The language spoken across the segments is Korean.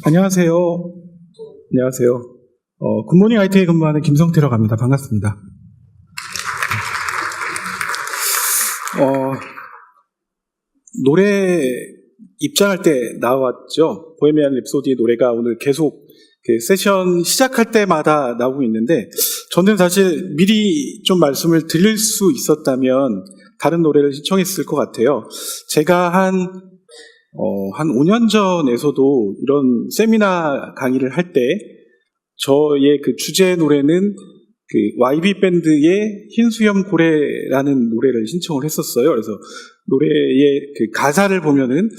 안녕하세요. 안녕하세요. 굿모닝 IT에 근무하는 김성태라고 합니다. 반갑습니다. 노래 입장할 때 나왔죠. 보헤미안 랩소디의 노래가 오늘 계속 그 세션 시작할 때마다 나오고 있는데, 저는 사실 미리 좀 말씀을 드릴 수 있었다면 다른 노래를 신청했을 것 같아요. 제가 한 5년 전에서도 이런 세미나 강의를 할 때 저의 그 주제 노래는 그 YB 밴드의 흰수염 고래라는 노래를 신청을 했었어요. 그래서 노래의 그 가사를 보면은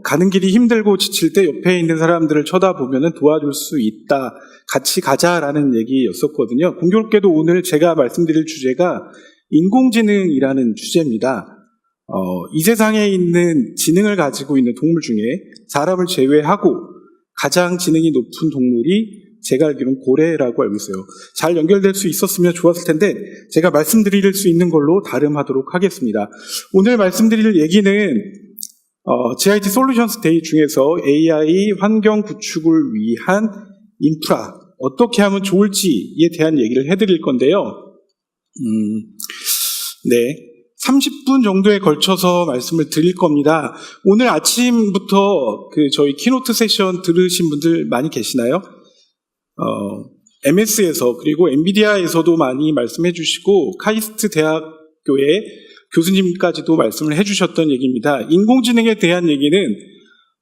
가는 길이 힘들고 지칠 때 옆에 있는 사람들을 쳐다보면은 도와줄 수 있다, 같이 가자라는 얘기였었거든요. 공교롭게도 오늘 제가 말씀드릴 주제가 인공지능이라는 주제입니다. 이 세상에 있는 지능을 가지고 있는 동물 중에 사람을 제외하고 가장 지능이 높은 동물이 제가 알기로는 고래라고 알고 있어요. 잘 연결될 수 있었으면 좋았을 텐데 제가 말씀드릴 수 있는 걸로 다름하도록 하겠습니다. 오늘 말씀드릴 얘기는 GIT 솔루션스 데이 중에서 AI 환경 구축을 위한 인프라 어떻게 하면 좋을지에 대한 얘기를 해드릴 건데요. 네. 30분 정도에 걸쳐서 말씀을 드릴 겁니다. 오늘 아침부터 저희 키노트 세션 들으신 분들 많이 계시나요? MS에서 그리고 엔비디아에서도 많이 말씀해 주시고 카이스트 대학교의 교수님까지도 말씀을 해주셨던 얘기입니다. 인공지능에 대한 얘기는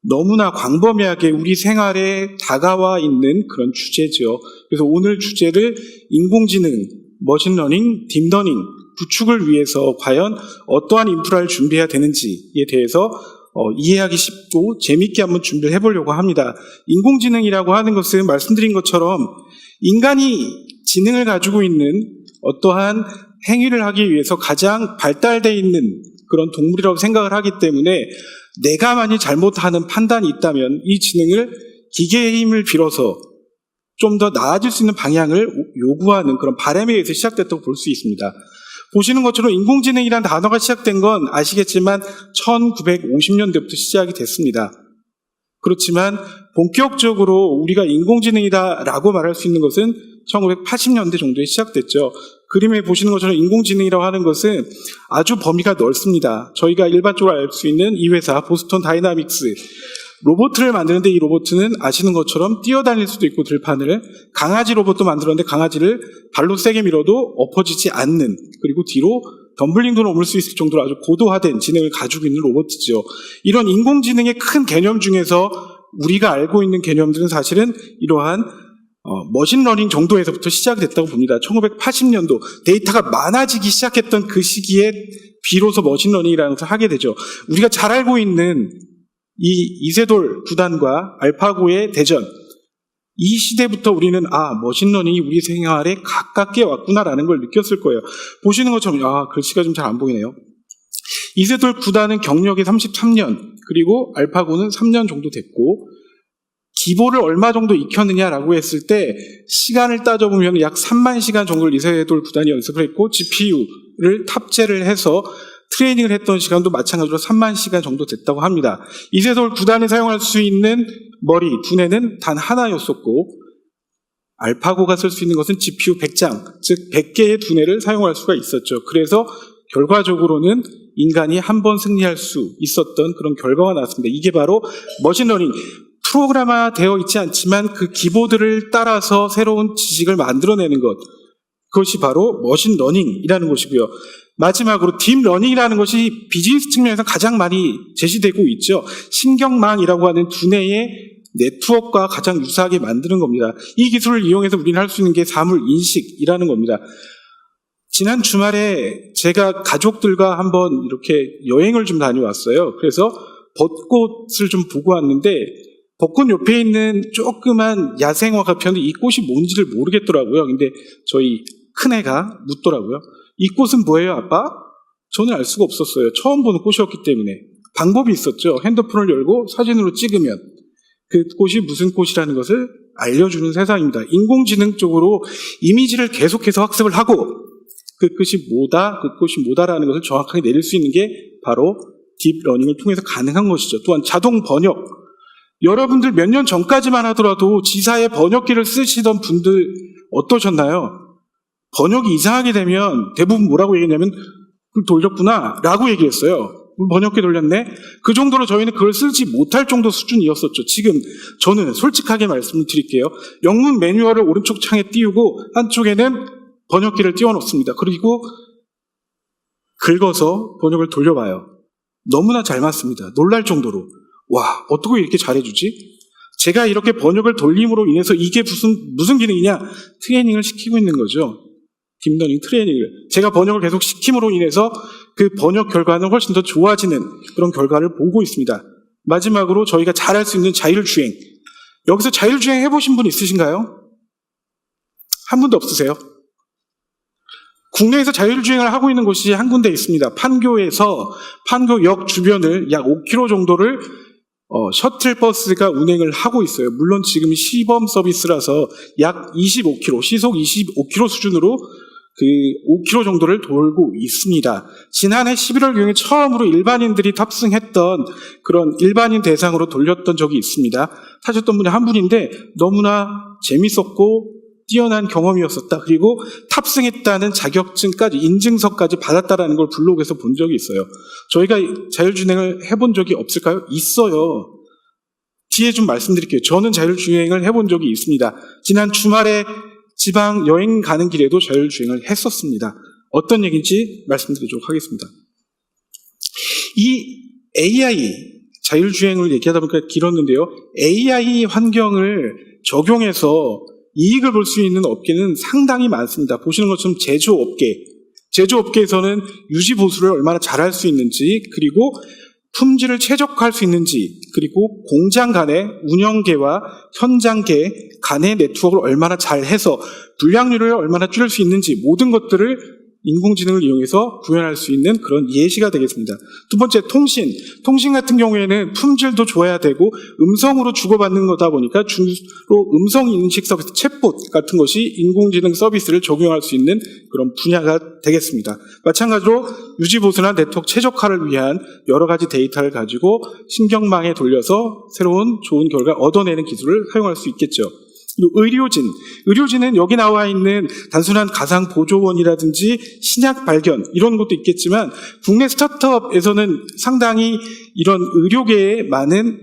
너무나 광범위하게 우리 생활에 다가와 있는 그런 주제죠. 그래서 오늘 주제를 인공지능, 머신러닝, 딥러닝 구축을 위해서 과연 어떠한 인프라를 준비해야 되는지에 대해서 이해하기 쉽고 재미있게 한번 준비를 해보려고 합니다. 인공지능이라고 하는 것은 말씀드린 것처럼 인간이 지능을 가지고 있는 어떠한 행위를 하기 위해서 가장 발달되어 있는 그런 동물이라고 생각을 하기 때문에 내가 만약 잘못하는 판단이 있다면 이 지능을 기계의 힘을 빌어서 좀 더 나아질 수 있는 방향을 요구하는 그런 바람에 의해서 시작됐다고 볼 수 있습니다. 보시는 것처럼 인공지능이라는 단어가 시작된 건 아시겠지만 1950년대부터 시작이 됐습니다. 그렇지만 본격적으로 우리가 인공지능이다라고 말할 수 있는 것은 1980년대 정도에 시작됐죠. 그림에 보시는 것처럼 인공지능이라고 하는 것은 아주 범위가 넓습니다. 저희가 일반적으로 알 수 있는 이 회사 보스턴 다이나믹스, 로봇을 만드는데 이 로봇은 아시는 것처럼 뛰어다닐 수도 있고 들판을, 강아지 로봇도 만들었는데 강아지를 발로 세게 밀어도 엎어지지 않는, 그리고 뒤로 덤블링도 넘을 수 있을 정도로 아주 고도화된 지능을 가지고 있는 로봇이죠. 이런 인공지능의 큰 개념 중에서 우리가 알고 있는 개념들은 사실은 이러한 머신러닝 정도에서부터 시작이 됐다고 봅니다. 1980년도 데이터가 많아지기 시작했던 그 시기에 비로소 머신러닝이라는 것을 하게 되죠. 우리가 잘 알고 있는 이 이세돌 구단과 알파고의 대전, 이 시대부터 우리는 머신러닝이 우리 생활에 가깝게 왔구나라는 걸 느꼈을 거예요. 보시는 것처럼 글씨가 좀 잘 안 보이네요. 이세돌 구단은 경력이 33년, 그리고 알파고는 3년 정도 됐고, 기보를 얼마 정도 익혔느냐라고 했을 때 시간을 따져보면 약 3만 시간 정도를 이세돌 구단이 연습을 했고, GPU를 탑재를 해서 트레이닝을 했던 시간도 마찬가지로 3만 시간 정도 됐다고 합니다. 이세돌 구단이 사용할 수 있는 머리, 두뇌는 단 하나였었고, 알파고가 쓸 수 있는 것은 GPU 100장, 즉 100개의 두뇌를 사용할 수가 있었죠. 그래서 결과적으로는 인간이 한 번 승리할 수 있었던 그런 결과가 나왔습니다. 이게 바로 머신러닝, 프로그램화되어 있지 않지만 그 기보들을 따라서 새로운 지식을 만들어내는 것, 그것이 바로 머신러닝이라는 것이고요. 마지막으로 딥러닝이라는 것이 비즈니스 측면에서 가장 많이 제시되고 있죠. 신경망이라고 하는 두뇌의 네트워크와 가장 유사하게 만드는 겁니다. 이 기술을 이용해서 우리는 할 수 있는 게 사물 인식이라는 겁니다. 지난 주말에 제가 가족들과 한번 이렇게 여행을 좀 다녀왔어요. 그래서 벚꽃을 좀 보고 왔는데, 벚꽃 옆에 있는 조그만 야생화가 피었는데 이 꽃이 뭔지를 모르겠더라고요. 근데 저희 큰애가 묻더라고요. 이 꽃은 뭐예요, 아빠? 저는 알 수가 없었어요. 처음 보는 꽃이었기 때문에. 방법이 있었죠. 핸드폰을 열고 사진으로 찍으면 그 꽃이 무슨 꽃이라는 것을 알려주는 세상입니다. 인공지능 쪽으로 이미지를 계속해서 학습을 하고 그 꽃이 뭐다라는 것을 정확하게 내릴 수 있는 게 바로 딥러닝을 통해서 가능한 것이죠. 또한 자동 번역, 여러분들 몇 년 전까지만 하더라도 지사의 번역기를 쓰시던 분들 어떠셨나요? 번역이 이상하게 되면 대부분 뭐라고 얘기했냐면 그걸 돌렸구나 라고 얘기했어요. 번역기 돌렸네? 그 정도로 저희는 그걸 쓰지 못할 정도 수준이었었죠. 지금 저는 솔직하게 말씀을 드릴게요. 영문 매뉴얼을 오른쪽 창에 띄우고 한쪽에는 번역기를 띄워놓습니다. 그리고 긁어서 번역을 돌려봐요. 너무나 잘 맞습니다. 놀랄 정도로. 와, 어떻게 이렇게 잘해주지? 제가 이렇게 번역을 돌림으로 인해서 이게 무슨 기능이냐? 트레이닝을 시키고 있는 거죠. 딥러닝 트레이닝을. 제가 번역을 계속 시킴으로 인해서 그 번역 결과는 훨씬 더 좋아지는 그런 결과를 보고 있습니다. 마지막으로 저희가 잘할 수 있는 자율주행. 여기서 자율주행 해보신 분 있으신가요? 한 분도 없으세요? 국내에서 자율주행을 하고 있는 곳이 한 군데 있습니다. 판교에서 판교역 주변을 약 5km 정도를 셔틀버스가 운행을 하고 있어요. 물론 지금 시범 서비스라서 약 25km, 시속 25km 수준으로 그 5km 정도를 돌고 있습니다. 지난해 11월경에 처음으로 일반인들이 탑승했던 그런 일반인 대상으로 돌렸던 적이 있습니다. 타셨던 분이 한 분인데 너무나 재밌었고 뛰어난 경험이었었다. 그리고 탑승했다는 자격증까지 인증서까지 받았다라는 걸 블로그에서 본 적이 있어요. 저희가 자율주행을 해본 적이 없을까요? 있어요. 뒤에 좀 말씀드릴게요. 저는 자율주행을 해본 적이 있습니다. 지난 주말에 지방 여행 가는 길에도 자율주행을 했었습니다. 어떤 얘기인지 말씀드리도록 하겠습니다. 이 AI, 자율주행을 얘기하다 보니까 길었는데요. AI 환경을 적용해서 이익을 볼 수 있는 업계는 상당히 많습니다. 보시는 것처럼 제조업계에서는 유지 보수를 얼마나 잘할 수 있는지, 그리고 품질을 최적화할 수 있는지, 그리고 공장 간의 운영계와 현장계 간의 네트워크를 얼마나 잘해서 불량률을 얼마나 줄일 수 있는지, 모든 것들을 인공지능을 이용해서 구현할 수 있는 그런 예시가 되겠습니다. 두 번째, 통신 같은 경우에는 품질도 좋아야 되고 음성으로 주고받는 거다 보니까 주로 음성 인식 서비스, 챗봇 같은 것이 인공지능 서비스를 적용할 수 있는 그런 분야가 되겠습니다. 마찬가지로 유지보수나 네트워크 최적화를 위한 여러 가지 데이터를 가지고 신경망에 돌려서 새로운 좋은 결과 얻어내는 기술을 사용할 수 있겠죠. 그리고 의료진은 여기 나와 있는 단순한 가상 보조원이라든지 신약 발견 이런 것도 있겠지만 국내 스타트업에서는 상당히 이런 의료계에 많은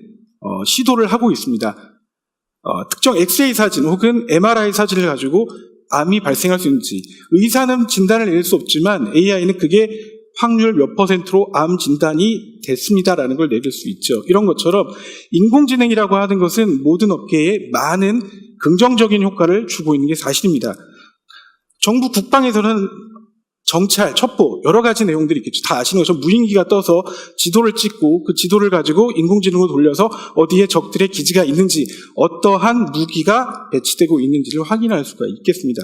시도를 하고 있습니다. 특정 엑스레이 사진 혹은 MRI 사진을 가지고 암이 발생할 수 있는지, 의사는 진단을 내릴 수 없지만 AI는 그게 확률 몇 %로 암 진단이 됐습니다라는 걸 내릴 수 있죠. 이런 것처럼 인공지능이라고 하는 것은 모든 업계에 많은 긍정적인 효과를 주고 있는 게 사실입니다. 정부 국방에서는 정찰, 첩보 여러 가지 내용들이 있겠죠. 다 아시는 것처럼 무인기가 떠서 지도를 찍고 그 지도를 가지고 인공지능으로 돌려서 어디에 적들의 기지가 있는지, 어떠한 무기가 배치되고 있는지를 확인할 수가 있겠습니다.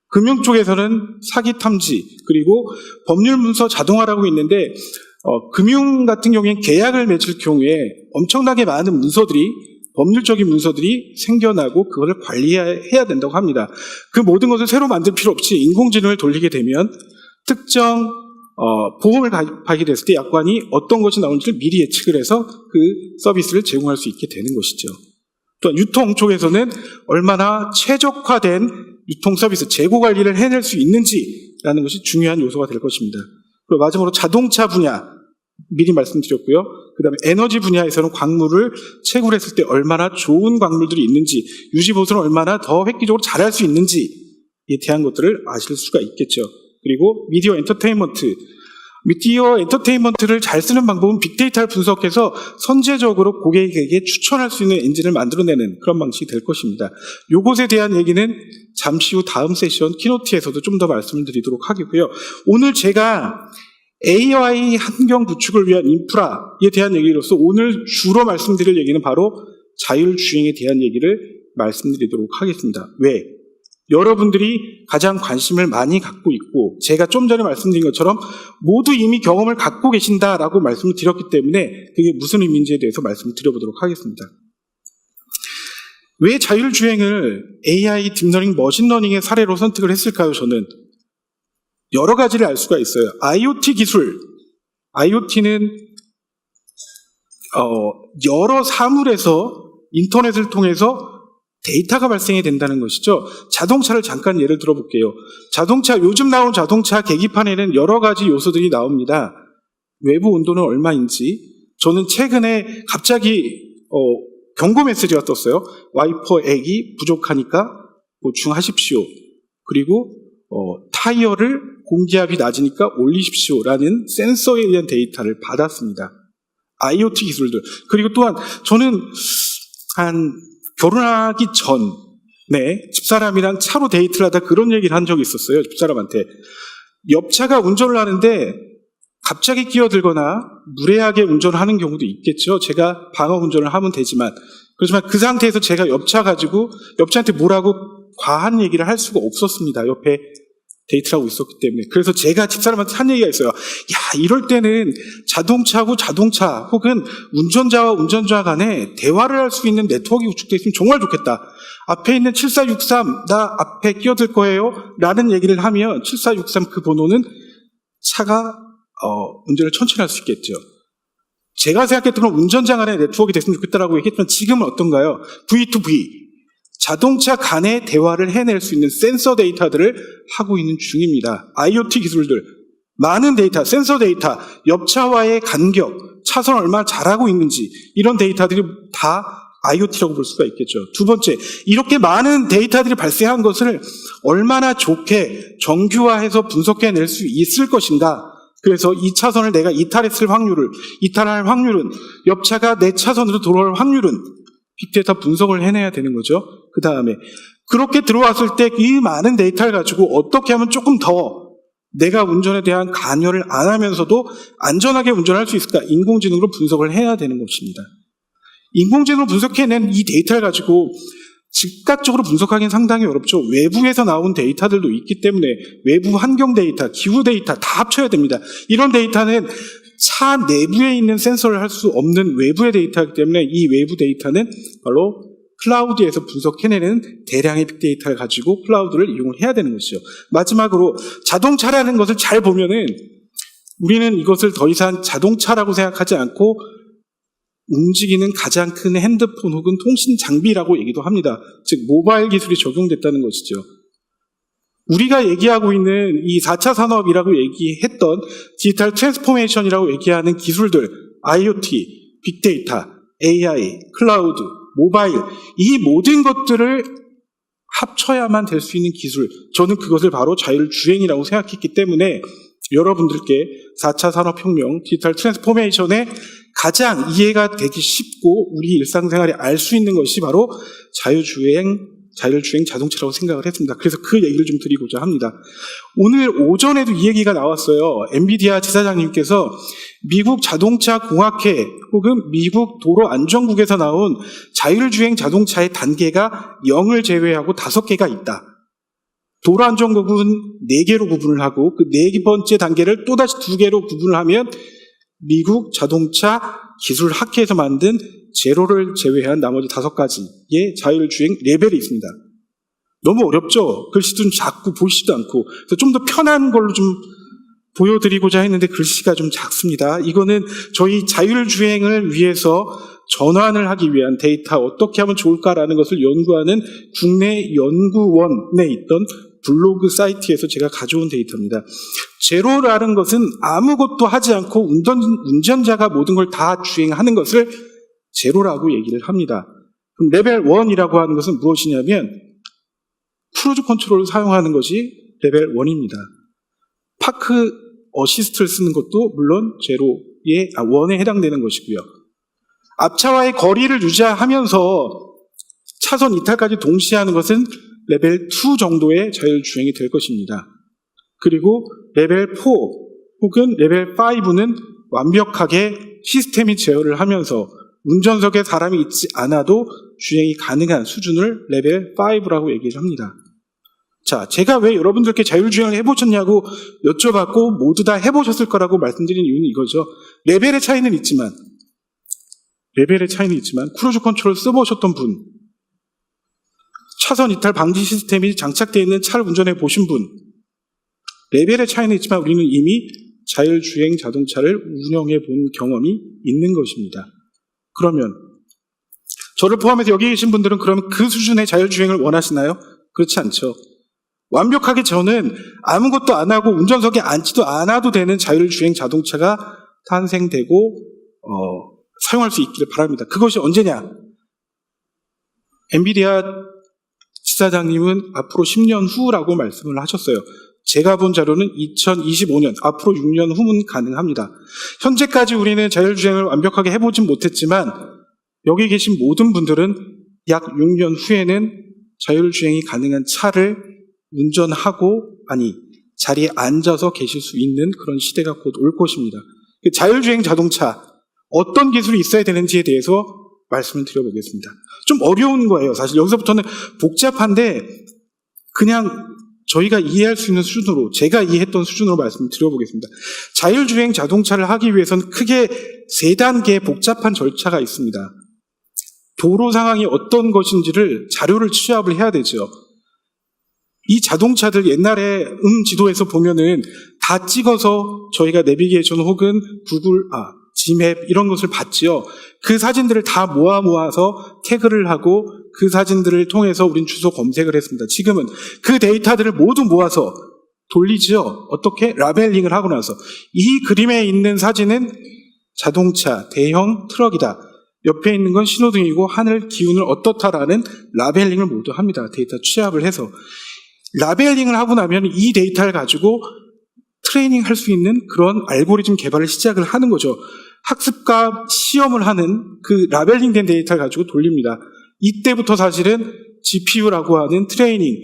금융 쪽에서는 사기 탐지, 그리고 법률 문서 자동화라고 있는데 금융 같은 경우에는 계약을 맺을 경우에 엄청나게 많은 법률적인 문서들이 생겨나고 그거를 관리해야 된다고 합니다. 그 모든 것을 새로 만들 필요 없이 인공지능을 돌리게 되면 특정 보험을 가입하게 됐을 때 약관이 어떤 것이 나오는지를 미리 예측을 해서 그 서비스를 제공할 수 있게 되는 것이죠. 또한 유통 쪽에서는 얼마나 최적화된 유통 서비스, 재고 관리를 해낼 수 있는지라는 것이 중요한 요소가 될 것입니다. 그리고 마지막으로 자동차 분야, 미리 말씀드렸고요. 그 다음에 에너지 분야에서는 광물을 채굴 했을 때 얼마나 좋은 광물들이 있는지, 유지보수를 얼마나 더 획기적으로 잘할 수 있는지에 대한 것들을 아실 수가 있겠죠. 그리고 미디어 엔터테인먼트를 잘 쓰는 방법은 빅데이터를 분석해서 선제적으로 고객에게 추천할 수 있는 엔진을 만들어내는 그런 방식이 될 것입니다. 이것에 대한 얘기는 잠시 후 다음 세션 키노트에서도 좀 더 말씀을 드리도록 하겠고요. 오늘 제가 AI 환경 구축을 위한 인프라에 대한 얘기로서 오늘 주로 말씀드릴 얘기는 바로 자율주행에 대한 얘기를 말씀드리도록 하겠습니다. 왜? 여러분들이 가장 관심을 많이 갖고 있고, 제가 좀 전에 말씀드린 것처럼 모두 이미 경험을 갖고 계신다라고 말씀을 드렸기 때문에 그게 무슨 의미인지에 대해서 말씀을 드려보도록 하겠습니다. 왜 자율주행을 AI, 딥러닝, 머신러닝의 사례로 선택을 했을까요? 저는 여러 가지를 알 수가 있어요. IoT 기술, IoT는 여러 사물에서 인터넷을 통해서 데이터가 발생이 된다는 것이죠. 자동차를 잠깐 예를 들어볼게요. 요즘 나온 자동차 계기판에는 여러 가지 요소들이 나옵니다. 외부 온도는 얼마인지, 저는 최근에 갑자기 경고 메시지가 떴어요. 와이퍼액이 부족하니까 보충하십시오. 그리고 타이어를 공기압이 낮으니까 올리십시오라는 센서에 의한 데이터를 받았습니다. IoT 기술들. 그리고 또한 저는 결혼하기 전에 집사람이랑 차로 데이트를 하다 그런 얘기를 한 적이 있었어요. 집사람한테. 옆차가 운전을 하는데 갑자기 끼어들거나 무례하게 운전을 하는 경우도 있겠죠. 제가 방어 운전을 하면 되지만, 그렇지만 그 상태에서 제가 옆차한테 뭐라고 과한 얘기를 할 수가 없었습니다. 옆에 데이트를 하고 있었기 때문에. 그래서 제가 집사람한테 한 얘기가 있어요. 야, 이럴 때는 자동차하고 자동차 혹은 운전자와 운전자 간에 대화를 할 수 있는 네트워크가 구축되어 있으면 정말 좋겠다. 앞에 있는 7463, 나 앞에 끼어들 거예요 라는 얘기를 하면 7463 그 번호는 차가 운전을 천천히 할 수 있겠죠. 제가 생각했던 건 운전자 간의 네트워크가 됐으면 좋겠다라고 얘기했지만 지금은 어떤가요? V2V. 자동차 간의 대화를 해낼 수 있는 센서 데이터들을 하고 있는 중입니다. IoT 기술들, 많은 데이터, 센서 데이터, 옆차와의 간격, 차선 얼마나 잘하고 있는지 이런 데이터들이 다 IoT라고 볼 수가 있겠죠. 두 번째, 이렇게 많은 데이터들이 발생한 것을 얼마나 좋게 정규화해서 분석해낼 수 있을 것인가. 그래서 이 차선을 내가 이탈할 확률은, 옆차가 내 차선으로 돌아올 확률은 빅데이터 분석을 해내야 되는 거죠. 그 다음에 그렇게 들어왔을 때 이 많은 데이터를 가지고 어떻게 하면 조금 더 내가 운전에 대한 관여를 안 하면서도 안전하게 운전할 수 있을까? 인공지능으로 분석을 해야 되는 것입니다. 인공지능으로 분석해낸 이 데이터를 가지고 즉각적으로 분석하기는 상당히 어렵죠. 외부에서 나온 데이터들도 있기 때문에 외부 환경 데이터, 기후 데이터 다 합쳐야 됩니다. 이런 데이터는 차 내부에 있는 센서를 할 수 없는 외부의 데이터이기 때문에 이 외부 데이터는 바로 클라우드에서 분석해내는 대량의 빅데이터를 가지고 클라우드를 이용을 해야 되는 것이죠. 마지막으로 자동차라는 것을 잘 보면은 우리는 이것을 더 이상 자동차라고 생각하지 않고 움직이는 가장 큰 핸드폰 혹은 통신 장비라고 얘기도 합니다. 즉 모바일 기술이 적용됐다는 것이죠. 우리가 얘기하고 있는 이 4차 산업이라고 얘기했던 디지털 트랜스포메이션이라고 얘기하는 기술들, IoT, 빅데이터, AI, 클라우드, 모바일, 이 모든 것들을 합쳐야만 될 수 있는 기술, 저는 그것을 바로 자율주행이라고 생각했기 때문에 여러분들께 4차 산업혁명, 디지털 트랜스포메이션의 가장 이해가 되기 쉽고 우리 일상생활에 알 수 있는 것이 바로 자율주행 자동차라고 생각을 했습니다. 그래서 그 얘기를 좀 드리고자 합니다. 오늘 오전에도 이 얘기가 나왔어요. 엔비디아 지사장님께서 미국 자동차 공학회 혹은 미국 도로안전국에서 나온 자율주행 자동차의 단계가 0을 제외하고 5개가 있다. 도로안전국은 4개로 구분을 하고 그 4번째 단계를 또다시 2개로 구분을 하면 미국 자동차 기술학회에서 만든 제로를 제외한 나머지 5가지의 자율주행 레벨이 있습니다. 너무 어렵죠? 글씨도 좀 작고 보이지도 않고. 그래서 좀 더 편한 걸로 좀 보여드리고자 했는데 글씨가 좀 작습니다. 이거는 저희 자율주행을 위해서 전환을 하기 위한 데이터 어떻게 하면 좋을까라는 것을 연구하는 국내 연구원에 있던 블로그 사이트에서 제가 가져온 데이터입니다. 제로라는 것은 아무것도 하지 않고 운전자가 모든 걸 다 주행하는 것을 제로라고 얘기를 합니다. 그럼 레벨 1이라고 하는 것은 무엇이냐면 크루즈 컨트롤을 사용하는 것이 레벨 1입니다. 파크 어시스트를 쓰는 것도 물론 제로의 1에 해당되는 것이고요. 앞차와의 거리를 유지하면서 차선 이탈까지 동시에 하는 것은 레벨 2 정도의 자율주행이 될 것입니다. 그리고 레벨 4 혹은 레벨 5는 완벽하게 시스템이 제어를 하면서 운전석에 사람이 있지 않아도 주행이 가능한 수준을 레벨 5라고 얘기를 합니다. 자, 제가 왜 여러분들께 자율주행을 해보셨냐고 여쭤봤고 모두 다 해보셨을 거라고 말씀드린 이유는 이거죠. 레벨의 차이는 있지만 크루즈 컨트롤 써보셨던 분, 차선 이탈 방지 시스템이 장착되어 있는 차를 운전해 보신 분, 레벨의 차이는 있지만 우리는 이미 자율주행 자동차를 운영해 본 경험이 있는 것입니다. 그러면 저를 포함해서 여기 계신 분들은 그러면 그 수준의 자율주행을 원하시나요? 그렇지 않죠. 완벽하게 저는 아무것도 안 하고 운전석에 앉지도 않아도 되는 자율주행 자동차가 탄생되고 사용할 수 있기를 바랍니다. 그것이 언제냐? 엔비디아 지사장님은 앞으로 10년 후라고 말씀을 하셨어요. 제가 본 자료는 2025년, 앞으로 6년 후면 가능합니다. 현재까지 우리는 자율주행을 완벽하게 해보진 못했지만 여기 계신 모든 분들은 약 6년 후에는 자율주행이 가능한 차를 운전하고, 자리에 앉아서 계실 수 있는 그런 시대가 곧 올 것입니다. 자율주행 자동차, 어떤 기술이 있어야 되는지에 대해서 말씀을 드려보겠습니다. 좀 어려운 거예요. 사실 여기서부터는 복잡한데 그냥 저희가 이해할 수 있는 수준으로, 제가 이해했던 수준으로 말씀을 드려보겠습니다. 자율주행 자동차를 하기 위해서는 크게 3단계의 복잡한 절차가 있습니다. 도로 상황이 어떤 것인지를 자료를 취합을 해야 되죠. 이 자동차들 옛날에 지도에서 보면은 다 찍어서 저희가 내비게이션 혹은 지맵 이런 것을 봤지요. 그 사진들을 다 모아서 태그를 하고 그 사진들을 통해서 우린 주소 검색을 했습니다. 지금은 그 데이터들을 모두 모아서 돌리지요. 어떻게? 라벨링을 하고 나서 이 그림에 있는 사진은 자동차, 대형 트럭이다. 옆에 있는 건 신호등이고 하늘 기운을 어떻다라는 라벨링을 모두 합니다. 데이터 취합을 해서. 라벨링을 하고 나면 이 데이터를 가지고 트레이닝 할 수 있는 그런 알고리즘 개발을 시작을 하는 거죠. 학습과 시험을 하는 그 라벨링된 데이터를 가지고 돌립니다. 이때부터 사실은 GPU라고 하는 트레이닝,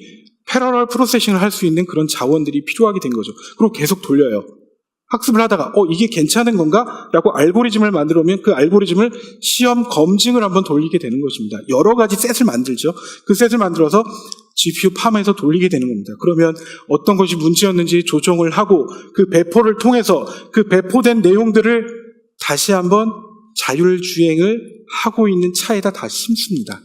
패러럴 프로세싱을 할 수 있는 그런 자원들이 필요하게 된 거죠. 그리고 계속 돌려요. 학습을 하다가 이게 괜찮은 건가? 라고 알고리즘을 만들어오면 그 알고리즘을 시험 검증을 한번 돌리게 되는 것입니다. 여러 가지 셋을 만들죠. 그 셋을 만들어서 GPU 팜에서 돌리게 되는 겁니다. 그러면 어떤 것이 문제였는지 조정을 하고 그 배포를 통해서 그 배포된 내용들을 다시 한번 자율주행을 하고 있는 차에다 다 심습니다.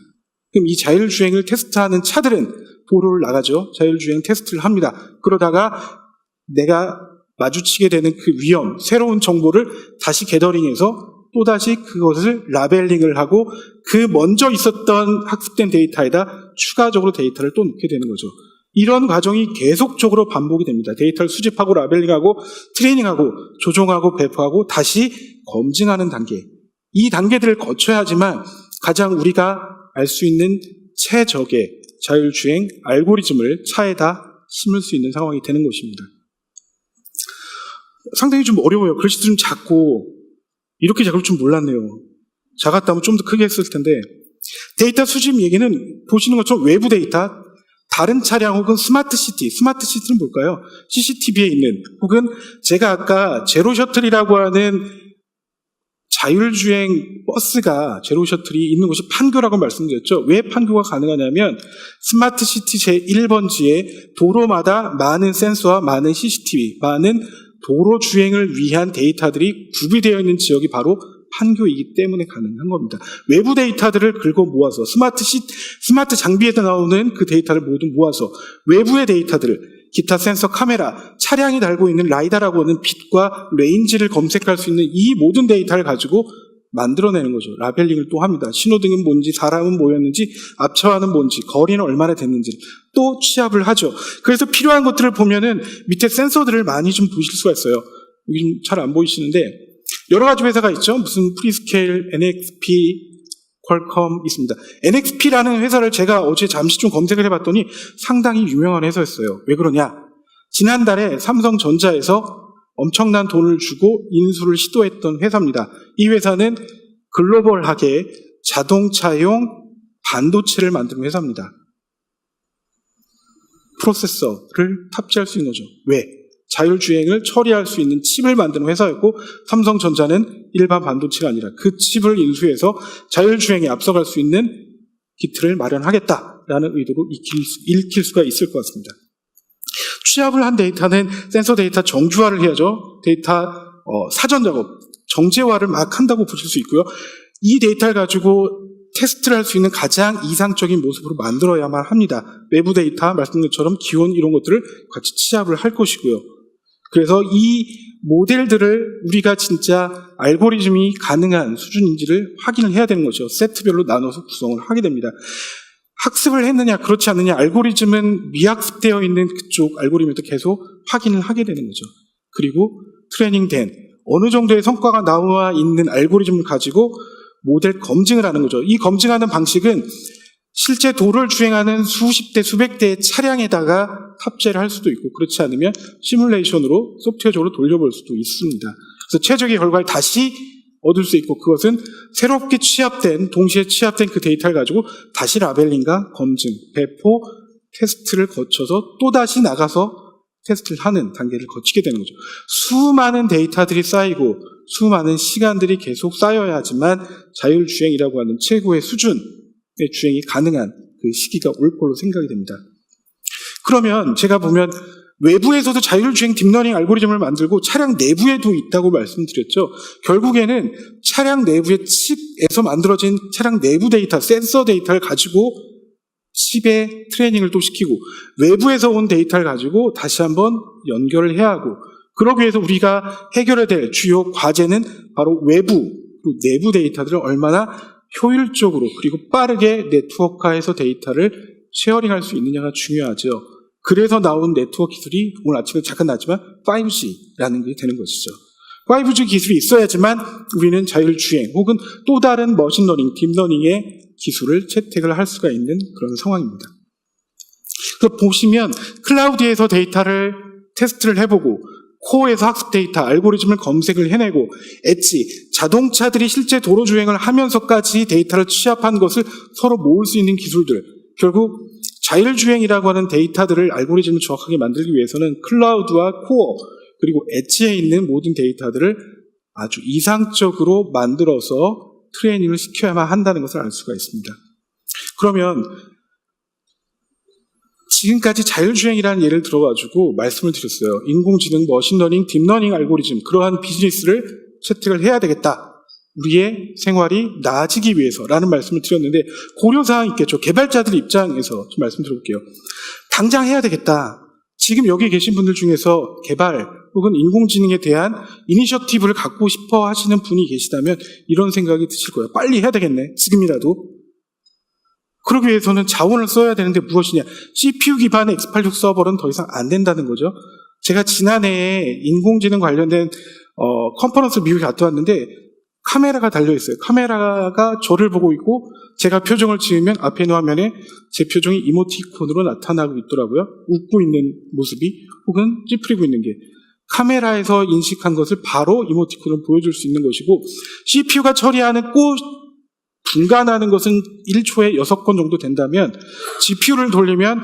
그럼 이 자율주행을 테스트하는 차들은 도로를 나가죠. 자율주행 테스트를 합니다. 그러다가 내가 마주치게 되는 그 위험, 새로운 정보를 다시 게더링해서 또다시 그것을 라벨링을 하고 그 먼저 있었던 학습된 데이터에다 추가적으로 데이터를 또 넣게 되는 거죠. 이런 과정이 계속적으로 반복이 됩니다. 데이터를 수집하고 라벨링하고 트레이닝하고 조종하고 배포하고 다시 검증하는 단계. 이 단계들을 거쳐야지만 가장 우리가 알 수 있는 최적의 자율주행 알고리즘을 차에다 심을 수 있는 상황이 되는 것입니다. 상당히 좀 어려워요. 글씨도 좀 작고 이렇게 작을 줄 몰랐네요. 작았다면 좀 더 크게 했을 텐데 데이터 수집 얘기는 보시는 것처럼 외부 데이터, 다른 차량 혹은 스마트시티, 스마트시티는 뭘까요? CCTV에 있는 혹은 제가 아까 제로셔틀이라고 하는 자율주행 버스가 제로셔틀이 있는 곳이 판교라고 말씀드렸죠. 왜 판교가 가능하냐면 스마트시티 제1번지에 도로마다 많은 센서와 많은 CCTV, 많은 도로 주행을 위한 데이터들이 구비되어 있는 지역이 바로 판교이기 때문에 가능한 겁니다. 외부 데이터들을 긁어 모아서 스마트 장비에다 나오는 그 데이터를 모두 모아서 외부의 데이터들을 기타 센서, 카메라, 차량이 달고 있는 라이다라고 하는 빛과 레인지를 검색할 수 있는 이 모든 데이터를 가지고 만들어내는 거죠. 라벨링을 또 합니다. 신호등은 뭔지, 사람은 뭐였는지, 앞차와는 뭔지, 거리는 얼마나 됐는지를 또 취합을 하죠. 그래서 필요한 것들을 보면은 밑에 센서들을 많이 좀 보실 수가 있어요. 여기 좀 잘 안 보이시는데 여러 가지 회사가 있죠. 무슨 프리스케일, NXP, 퀄컴 있습니다. NXP라는 회사를 제가 어제 잠시 좀 검색을 해봤더니 상당히 유명한 회사였어요. 왜 그러냐? 지난달에 삼성전자에서 엄청난 돈을 주고 인수를 시도했던 회사입니다. 이 회사는 글로벌하게 자동차용 반도체를 만드는 회사입니다. 프로세서를 탑재할 수 있는 거죠. 왜? 자율주행을 처리할 수 있는 칩을 만드는 회사였고 삼성전자는 일반 반도체가 아니라 그 칩을 인수해서 자율주행에 앞서갈 수 있는 기틀을 마련하겠다라는 의도로 읽힐 수가 있을 것 같습니다. 취합을 한 데이터는 센서 데이터 정주화를 해야죠. 데이터 사전 작업, 정제화를 막 한다고 보실 수 있고요. 이 데이터를 가지고 테스트를 할 수 있는 가장 이상적인 모습으로 만들어야만 합니다. 외부 데이터, 말씀드린 것처럼 기온 이런 것들을 같이 취합을 할 것이고요. 그래서 이 모델들을 우리가 진짜 알고리즘이 가능한 수준인지를 확인을 해야 되는 거죠. 세트별로 나눠서 구성을 하게 됩니다. 학습을 했느냐 그렇지 않느냐, 알고리즘은 미학습되어 있는 그쪽 알고리즘도 계속 확인을 하게 되는 거죠. 그리고 트레이닝된 어느 정도의 성과가 나와 있는 알고리즘을 가지고 모델 검증을 하는 거죠. 이 검증하는 방식은 실제 도로를 주행하는 수십 대 수백 대의 차량에다가 탑재를 할 수도 있고, 그렇지 않으면 시뮬레이션으로 소프트웨어적으로 돌려볼 수도 있습니다. 그래서 최적의 결과를 다시 얻을 수 있고, 그것은 새롭게 동시에 취합된 그 데이터를 가지고 다시 라벨링과 검증, 배포, 테스트를 거쳐서 또다시 나가서 테스트를 하는 단계를 거치게 되는 거죠. 수많은 데이터들이 쌓이고 수많은 시간들이 계속 쌓여야지만 자율주행이라고 하는 최고의 수준의 주행이 가능한 그 시기가 올 걸로 생각이 됩니다. 그러면 제가 보면 외부에서도 자율주행 딥러닝 알고리즘을 만들고 차량 내부에도 있다고 말씀드렸죠. 결국에는 차량 내부의 칩에서 만들어진 차량 내부 데이터, 센서 데이터를 가지고 칩에 트레이닝을 또 시키고, 외부에서 온 데이터를 가지고 다시 한번 연결을 해야 하고, 그러기 위해서 우리가 해결해야 될 주요 과제는 바로 외부, 그리고 내부 데이터들을 얼마나 효율적으로 그리고 빠르게 네트워크화해서 데이터를 쉐어링할 수 있느냐가 중요하죠. 그래서 나온 네트워크 기술이 오늘 아침에 잠깐 나왔지만 5G라는 게 되는 것이죠. 5G 기술이 있어야지만 우리는 자율주행 혹은 또 다른 머신러닝, 딥러닝의 기술을 채택을 할 수가 있는 그런 상황입니다. 그래서 보시면 클라우드에서 데이터를 테스트를 해보고, 코어에서 학습 데이터, 알고리즘을 검색을 해내고, 엣지, 자동차들이 실제 도로 주행을 하면서까지 데이터를 취합한 것을 서로 모을 수 있는 기술들, 결국 자율주행이라고 하는 데이터들을 알고리즘을 정확하게 만들기 위해서는 클라우드와 코어 그리고 엣지에 있는 모든 데이터들을 아주 이상적으로 만들어서 트레이닝을 시켜야만 한다는 것을 알 수가 있습니다. 그러면 지금까지 자율주행이라는 예를 들어가지고 말씀을 드렸어요. 인공지능, 머신러닝, 딥러닝 알고리즘, 그러한 비즈니스를 채택을 해야 되겠다. 우리의 생활이 나아지기 위해서라는 말씀을 드렸는데, 고려사항이 있겠죠. 개발자들 입장에서 좀 말씀드려볼게요. 당장 해야 되겠다. 지금 여기 계신 분들 중에서 개발 혹은 인공지능에 대한 이니셔티브를 갖고 싶어 하시는 분이 계시다면 이런 생각이 드실 거예요. 빨리 해야 되겠네. 지금이라도. 그러기 위해서는 자원을 써야 되는데 무엇이냐. CPU 기반의 x86 서버는 더 이상 안 된다는 거죠. 제가 지난해에 인공지능 관련된 컨퍼런스를 미국에 갔다 왔는데 카메라가 달려있어요. 카메라가 저를 보고 있고 제가 표정을 지으면 앞에 있는 화면에 제 표정이 이모티콘으로 나타나고 있더라고요. 웃고 있는 모습이 혹은 찌푸리고 있는 게. 카메라에서 인식한 것을 바로 이모티콘으로 보여줄 수 있는 것이고, CPU가 처리하는 꽃 분간하는 것은 1초에 6건 정도 된다면 GPU를 돌리면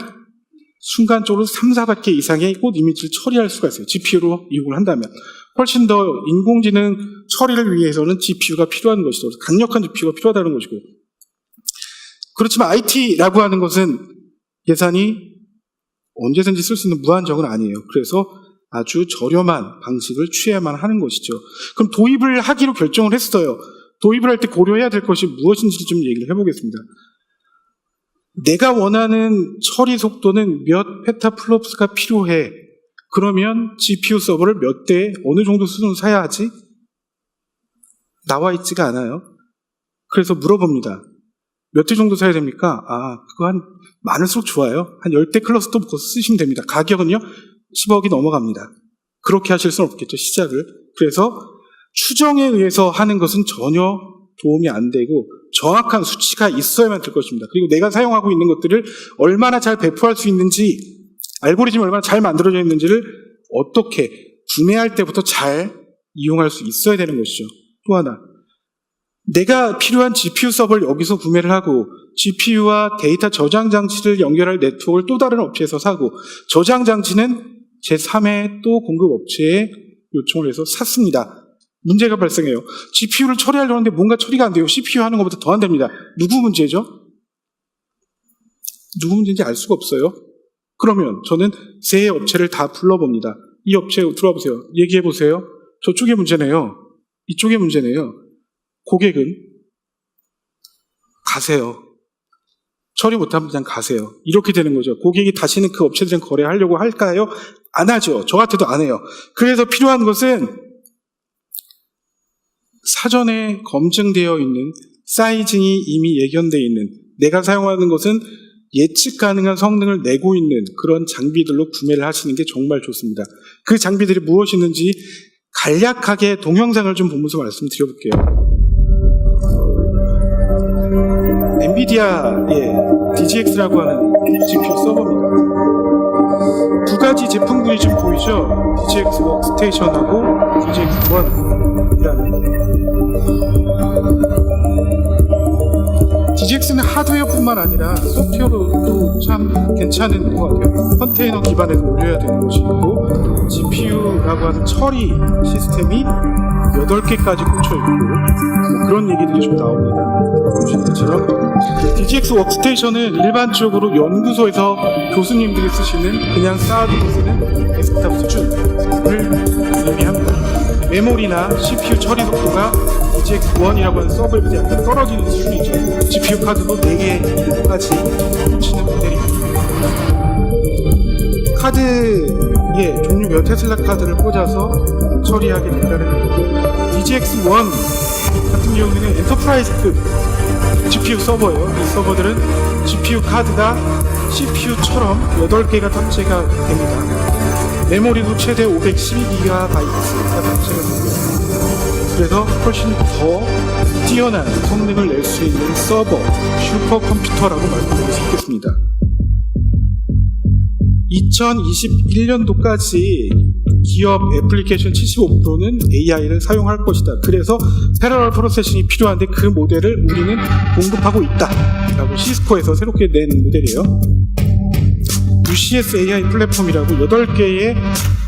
순간적으로 3, 400개 이상의 꽃 이미지를 처리할 수가 있어요. GPU로 이용을 한다면. 훨씬 더 인공지능 처리를 위해서는 GPU가 필요한 것이죠. 강력한 GPU가 필요하다는 것이고. 그렇지만 IT라고 하는 것은 예산이 언제든지 쓸 수 있는 무한정은 아니에요. 그래서 아주 저렴한 방식을 취해야만 하는 것이죠. 그럼 도입을 하기로 결정을 했어요. 도입을 할 때 고려해야 될 것이 무엇인지 좀 얘기를 해보겠습니다. 내가 원하는 처리 속도는 몇 페타플롭스가 필요해. 그러면 GPU 서버를 몇 대, 어느 정도 수준으로 사야 하지? 나와 있지가 않아요. 그래서 물어봅니다. 몇 대 정도 사야 됩니까? 그거 많을수록 좋아요. 한 10대 클러스터 묶어 쓰시면 됩니다. 가격은요, 10억이 넘어갑니다. 그렇게 하실 수는 없겠죠, 시작을. 그래서 추정에 의해서 하는 것은 전혀 도움이 안 되고 정확한 수치가 있어야만 될 것입니다. 그리고 내가 사용하고 있는 것들을 얼마나 잘 배포할 수 있는지, 알고리즘이 얼마나 잘 만들어져 있는지를 어떻게 구매할 때부터 잘 이용할 수 있어야 되는 것이죠. 또 하나, 내가 필요한 GPU 서버를 여기서 구매를 하고 GPU와 데이터 저장 장치를 연결할 네트워크를 또 다른 업체에서 사고, 저장 장치는 제3의 또 공급 업체에 요청을 해서 샀습니다. 문제가 발생해요. GPU를 처리하려고 하는데 뭔가 처리가 안 돼요. CPU 하는 것보다 더 안 됩니다. 누구 문제죠? 누구 문제인지 알 수가 없어요. 그러면 저는 세 업체를 다 불러봅니다. 이 업체 들어와 보세요. 얘기해 보세요. 저쪽의 문제네요. 이쪽의 문제네요. 고객은 가세요. 처리 못하면 그냥 가세요. 이렇게 되는 거죠. 고객이 다시는 그 업체들이랑 거래하려고 할까요? 안 하죠. 저 같아도 안 해요. 그래서 필요한 것은 사전에 검증되어 있는, 사이징이 이미 예견되어 있는, 내가 사용하는 것은 예측 가능한 성능을 내고 있는 그런 장비들로 구매를 하시는 게 정말 좋습니다. 그 장비들이 무엇이는지 간략하게 동영상을 좀 보면서 말씀드려볼게요. 엔비디아의 DGX라고 하는 GPU 서버입니다. 두 가지 제품군이 지금 보이죠? DGX 워크스테이션하고 DGX1이라는. DGX는 하드웨어뿐만 아니라 소프트웨어로도 참 괜찮은 것 같아요. 컨테이너 기반에서 올려야 되는 것이 있고, GPU라고 하는 처리 시스템이 8개까지 꽂혀있고, 뭐 그런 얘기들이 좀 나옵니다. 보시는 것처럼 DGX 워크스테이션은 일반적으로 연구소에서 교수님들이 쓰시는, 그냥 쌓아두고 쓰는 데스크탑 수준을 의미합니다. 메모리나 CPU 처리 속도가 DGX1이라고 하는 서버에 약간 떨어지는 수준이죠. GPU 카드도 4개까지 꽂히는 모델입니다. 카드에 종류 테슬라 카드를 꽂아서 처리하게 된다는 거고, DGX1 같은 경우에는 엔터프라이즈급 GPU 서버예요. 이 서버들은 GPU 카드가 CPU처럼 8개가 탑재가 됩니다. 메모리도 최대 512GB가 탑재가 되고요. 그래서 훨씬 더 뛰어난 성능을 낼 수 있는 서버, 슈퍼컴퓨터라고 말씀드릴 수 있겠습니다. 2021년도까지 기업 애플리케이션 75%는 AI를 사용할 것이다. 그래서 패러럴 프로세싱이 필요한데 그 모델을 우리는 공급하고 있다 라고 시스코에서 새롭게 낸 모델이에요. UCS AI 플랫폼이라고 8개의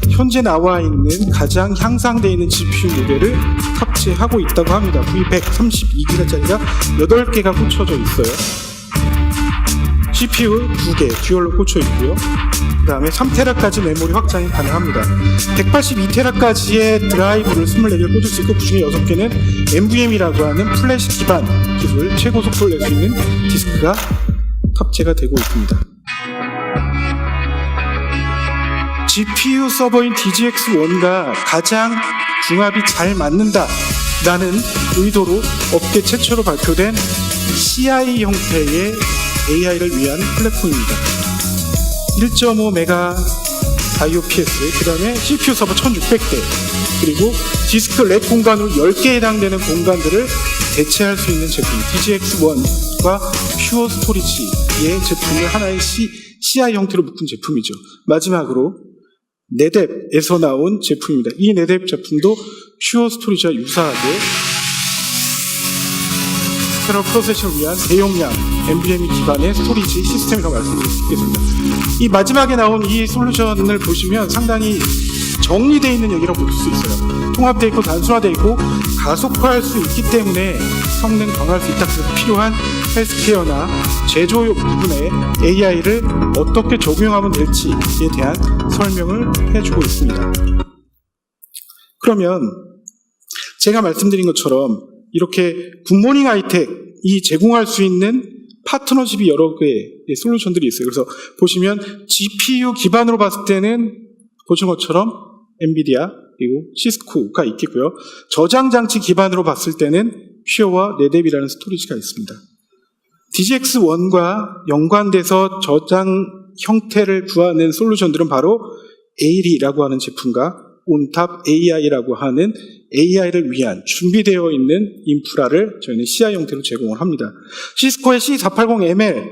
현재 나와 있는 가장 향상되어 있는 GPU 모델을 탑재하고 있다고 합니다. V132기가짜리가 8개가 꽂혀져 있어요. CPU 2개 듀얼로 꽂혀 있고요. 그 다음에 3테라까지 메모리 확장이 가능합니다. 182테라까지의 드라이브를 24개를 꽂을 수 있고, 그 중에 6개는 NVMe라고 하는 플래시 기반 기술, 최고 속도를 낼 수 있는 디스크가 탑재가 되고 있습니다. GPU 서버인 DGX1과 가장 궁합이 잘 맞는다라는 의도로 업계 최초로 발표된 CI 형태의 AI를 위한 플랫폼입니다. 1.5메가 IOPS, 그 다음에 CPU 서버 1600대, 그리고 디스크 랩 공간으로 10개에 해당되는 공간들을 대체할 수 있는 제품 DGX1과 퓨어 스토리지의 제품을 하나의 CI 형태로 묶은 제품이죠. 마지막으로 네뎁에서 나온 제품입니다. 이 네뎁 제품도 퓨어 스토리지와 유사하게 패러럴 프로세싱을 위한 대용량 NVMe 기반의 스토리지 시스템이라고 말씀드릴 수 있겠습니다. 이 마지막에 나온 이 솔루션을 보시면 상당히 정리되어 있는 얘기라고 볼 수 있어요. 통합되어 있고 단순화되어 있고 가속화할 수 있기 때문에 성능 강화할 수 있다. 그래서 필요한 헬스케어나 제조 부분에 AI를 어떻게 적용하면 될지에 대한 설명을 해주고 있습니다. 그러면 제가 말씀드린 것처럼 이렇게 굿모닝 하이텍이 제공할 수 있는 파트너십이 여러 개의 솔루션들이 있어요. 그래서 보시면 GPU 기반으로 봤을 때는 보신 것처럼 엔비디아 그리고 시스코가 있겠고요. 저장 장치 기반으로 봤을 때는 퓨어와 네뎁이라는 스토리지가 있습니다. DGX1과 연관돼서 저장 형태를 구하는 솔루션들은 바로 에이리라고 하는 제품과 온탑 AI라고 하는 AI를 위한 준비되어 있는 인프라를 저희는 CI 형태로 제공을 합니다. 시스코의 C480ML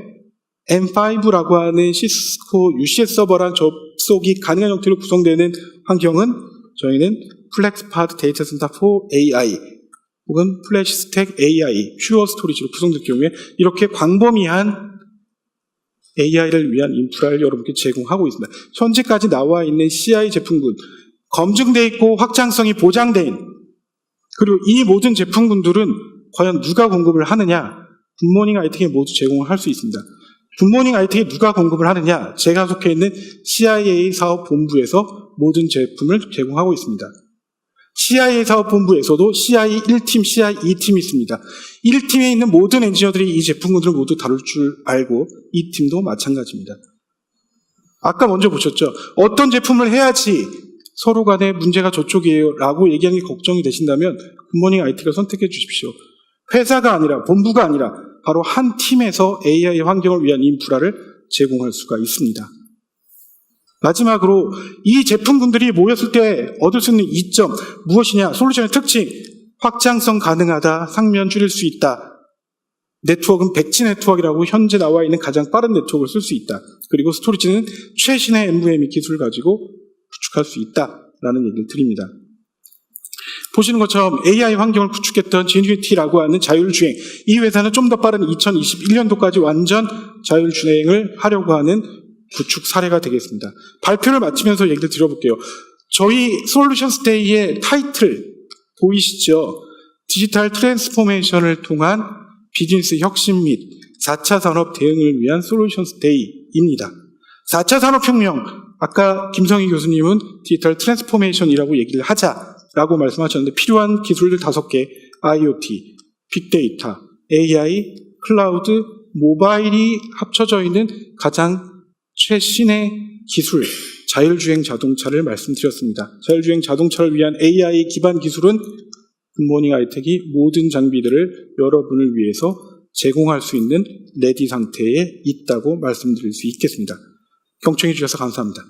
M5라고 하는 시스코 UCS 서버랑 접속이 가능한 형태로 구성되는 환경은 저희는 플렉스파드 데이터 센터 4 AI 혹은 플래시 스택 AI 퓨어 스토리지로 구성될 경우에 이렇게 광범위한 AI를 위한 인프라를 여러분께 제공하고 있습니다. 현재까지 나와 있는 CI 제품군 검증되어 있고 확장성이 보장된, 그리고 이 모든 제품군들은 과연 누가 공급을 하느냐? 굿모닝 아이텍에 모두 제공을 할 수 있습니다. 굿모닝 아이텍에 누가 공급을 하느냐? 제가 속해 있는 CIA 사업본부에서 모든 제품을 제공하고 있습니다. CIA 사업본부에서도 CI 1팀, CI 2팀이 있습니다. 1팀에 있는 모든 엔지니어들이 이 제품군들을 모두 다룰 줄 알고 2팀도 마찬가지입니다. 아까 먼저 보셨죠? 어떤 제품을 해야지 서로 간에 문제가 저쪽이에요 라고 얘기하는 게 걱정이 되신다면 굿모닝 IT를 선택해 주십시오. 회사가 아니라, 본부가 아니라 바로 한 팀에서 AI 환경을 위한 인프라를 제공할 수가 있습니다. 마지막으로 이 제품군들이 모였을 때 얻을 수 있는 이점 무엇이냐? 솔루션의 특징, 확장성 가능하다, 상면 줄일 수 있다. 네트워크는 백지 네트워크라고 현재 나와 있는 가장 빠른 네트워크를 쓸 수 있다. 그리고 스토리지는 최신의 NVMe 기술을 가지고 구축할 수 있다라는 얘기를 드립니다. 보시는 것처럼 AI 환경을 구축했던 제니티라고 하는 자율주행, 이 회사는 좀 더 빠른 2021년도까지 완전 자율주행을 하려고 하는 구축 사례가 되겠습니다. 발표를 마치면서 얘기를 드려볼게요. 저희 솔루션스데이의 타이틀 보이시죠? 디지털 트랜스포메이션을 통한 비즈니스 혁신 및 4차 산업 대응을 위한 솔루션스데이입니다. 4차 산업혁명, 아까 김성희 교수님은 디지털 트랜스포메이션이라고 얘기를 하자라고 말씀하셨는데 필요한 기술들 5개, IoT, 빅데이터, AI, 클라우드, 모바일이 합쳐져 있는 가장 최신의 기술, 자율주행 자동차를 말씀드렸습니다. 자율주행 자동차를 위한 AI 기반 기술은 굿모닝 아이텍이 모든 장비들을 여러분을 위해서 제공할 수 있는 레디 상태에 있다고 말씀드릴 수 있겠습니다. 경청해 주셔서 감사합니다.